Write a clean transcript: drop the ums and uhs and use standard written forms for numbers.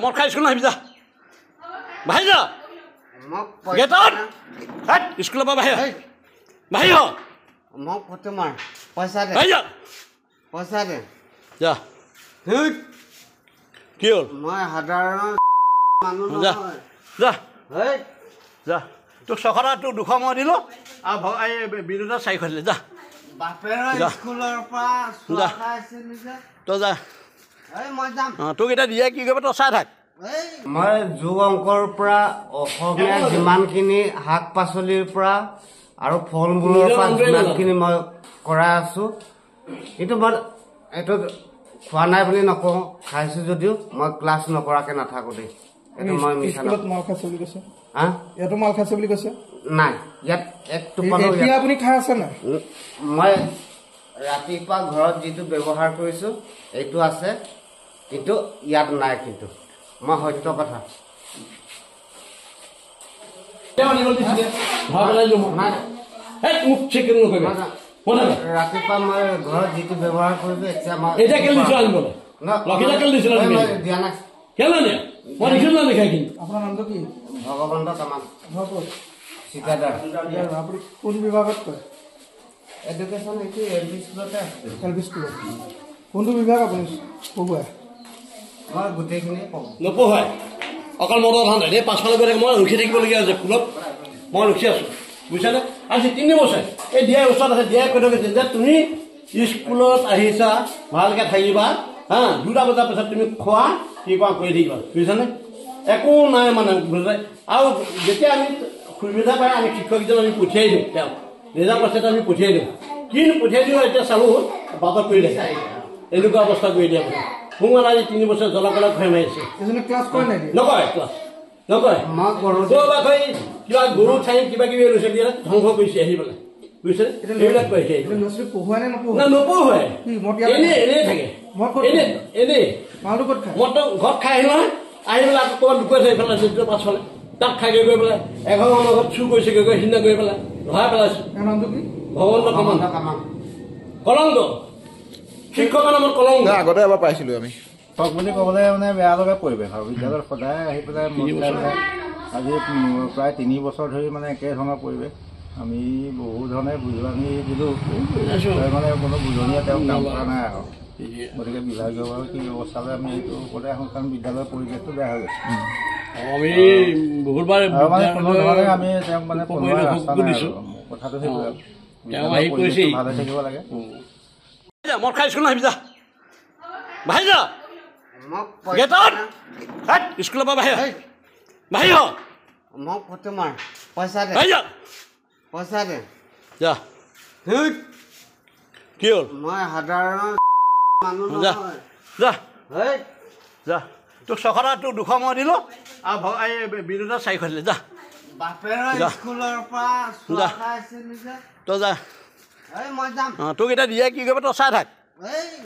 মদ খাই স্কুল নাহিবি যা বাহিৰ যা গেটত স্কুলৰ পৰা বাহিৰ হ মোক ফটো মাৰ পইচা দে বাহিৰ যা পইচা দে যা কি হ'ল মই সাধাৰণ মানুহ যা নহয় যা হেই যা তোক 600 তোক 200 মই দিলোঁ আৰু এই বিনোদত 400 দিলে যা বাপেৰৰ স্কুলৰ পৰা চোৱা খাইছে নিজে তই যা এই মই যাম তোক এতিয়া দিয়ে কি কৰিব তই চাই থাক মই যোগ অংকৰ পৰা অসমীয়া যিমানখিনি শাক পাচলিৰ পৰা আৰু ফল মূলৰ পৰা যিমানখিনি মই কৰাই আছোঁ কিন্তু মই এইটো খোৱা নাই বুলি নকওঁ খাইছোঁ যদিও মই ক্লাছ নকৰাকৈ নাথাকোঁ দেই এইটো মই মিছা মাল খাইছে বুলি কৈছে হা ইয়াতো মাল খাইছে বুলি কৈছে নাই ইয়াত এক টোপালো আপুনি খাই আছে নাই মই ৰাতিপুৱা ঘৰত যিটো ব্যৱহাৰ কৰিছোঁ এইটো আছে কিন্তু ইয়াত নাই কিন্তু মই সত্য কথা ৰাতিপুৱা মই ঘৰত যিটো ব্যৱহাৰ কৰিছোঁ এতিয়া মই দিয়া নাই আপোনাৰ নামটো কি ভগৱন্ত তামাং ঠিকাদাৰ আপুনি কোন বিভাগত কয় এডুকেশ্যন এইটো এল পি স্কুলতে আছে এল পি স্কুলত কোনটো বিভাগ আপুনি পঢ়ুৱাই মই গোটেইখিনি কওঁ নপঢ়াই অকল মদৰ ধান্দা এই পাছফালে গৈ থাকে মই ৰখি থাকিবলগীয়া হৈছে ফুলত মই ৰখি আছোঁ বুজিছানে আজি 3 বছৰ এই দিয়াৰ ওচৰত আছে দিয়াই কৈ থৈছে যে তুমি স্কুলত আহিছা ভালকৈ থাকিবা হা 2টা বজাৰ পিছত তুমি খোৱা কি কৰা কৰি থাকিবা বুজিছানে একো নাই মানে বুজাই আৰু যেতিয়া আমি সুবিধা পাই আমি শিক্ষকজন আমি পঠিয়াই দিওঁ তেওঁ নিজা পইচাটো আমি পঠিয়াই দিওঁ কিন্তু পঠিয়াই দিওঁ এতিয়া চালোঁ বাটত কৰি দেখে এনেকুৱা অৱস্থা কৰি দিয়া মোক মানে আজি 3 বছৰ জলকলক ভয় মাৰিছে ক্লাছ কৰে নাই নকৰে ক্লাছ নকৰে কিবা গৰু ঠাই কিবা কিবি লৈছে দিয়ে ধ্বংস কৰিছে আহি পেলাই বুজিছে এইবিলাক কৈছে পঢ়ুৱাই নে নপঢ়ুৱাই এনেই থাকে এনেই মালটো ক'ত খায় মদটো ঘৰত খাই আহিলোঁ নহয় আহি পেলাই আকৌ ক'ৰবাত লুকুৱাই থৈ পেলাই পাছফালে তাত খাইগৈ গৈ পেলাই এঘৰ মানুহৰ ঘৰত চুৰ কৰিছেগৈ গৈ সিদিনা গৈ পেলাই ধৰাই পেলাইছোঁ নামটো কি ভগৱন্ত তামাং কলংক শিক্ষকৰ নামত কলংক আগতে এবাৰ পাইছিলোঁ আমি হওক বুলি ক'বলৈ মানে বেয়া লগা পৰিৱেশ আৰু বিদ্যালয়ত সদায় আহি পেলাই আজি প্ৰায় 3 বছৰ ধৰি মানে একেধৰণৰ পৰিৱেশ আমি বহু ধৰণে বুজনি দিলোঁ মানে কোনো বুজনীয়ে তেওঁক কাম কৰা নাই আৰু গতিকে বিভাগীয়ভাৱে কি ব্যৱস্থা লয় আমি এইটো ওপৰতে আহোঁ কাৰণ বিদ্যালয়ৰ পৰিৱেশটো বেয়া হৈ গৈছে আমি বহুতবাৰ কোনো ধৰণে আমি তেওঁক মানে কথাটো সেইটোৱে ভালে থাকিব লাগে মদ খাই স্কুল নাহিবি যা বাহিৰ যা মোক গেটত স্কুলৰ পৰা বাহিৰ হ মোক ফটো মাৰ পইচা দে বাহিৰ যা পইচা দে যা কি হ'ল মই সাধাৰণ মানুহ যা নহয় যা হেই যা তোক 600 তোক 200 মই দিলোঁ আৰু এই বিনোদত 400 দিলে যা বাপেৰৰ স্কুলৰ পৰা চোৱা খাইছে নিজে তই যা এই মই যাম তোক এতিয়া দিয়ে কি কৰিব তই চাই থাক এই